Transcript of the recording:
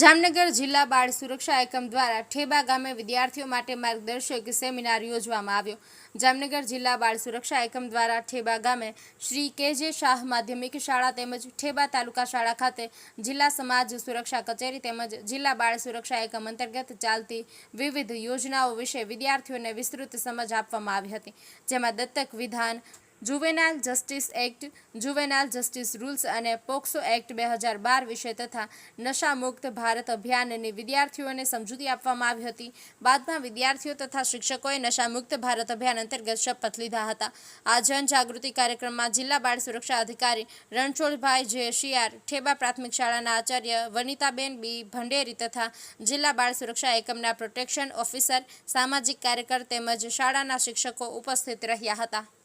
જામનગર જિલ્લા બાળ સુરક્ષા એકમ દ્વારા ઠેબા ગામે વિદ્યાર્થીઓ માટે માર્ગદર્શક સેમિનાર યોજવામાં આવ્યો। જામનગર જિલ્લા બાળ સુરક્ષા એકમ દ્વારા ઠેબા ગામે શ્રી કે.જે. શાહ માધ્યમિક શાળા તેમજ ઠેબા તાલુકા શાળા ખાતે જિલ્લા સમાજ સુરક્ષા કચેરી તેમજ જિલ્લા બાળ સુરક્ષા એકમ અંતર્ગત ચાલતી વિવિધ યોજનાઓ વિશે વિદ્યાર્થીઓને વિસ્તૃત સમજ આપવામાં આવી હતી, જેમાં દત્તક વિધાન, juvenile justice act, juvenile justice rules અને પોક્સો એક્ટ 2012 વિશે તથા નશામુક્ત ભારત અભિયાનની વિદ્યાર્થીઓને સમજૂતી આપવામાં આવી હતી। બાદમાં વિદ્યાર્થીઓ તથા શિક્ષકોએ નશામુક્ત ભારત અભિયાન અંતર્ગત શપથ લીધા હતા। આ જનજાગૃતિ કાર્યક્રમમાં જિલ્લા બાળ સુરક્ષા અધિકારી રણછોડભાઈ જે. શિયાર, ઠેબા પ્રાથમિક શાળાના આચાર્ય વનિતાબેન બી. ભંડેરી તથા જિલ્લા બાળ સુરક્ષા એકમના પ્રોટેક્શન ઓફિસર, સામાજિક કાર્યકર તેમજ શાળાના શિક્ષકો ઉપસ્થિત રહ્યા હતા।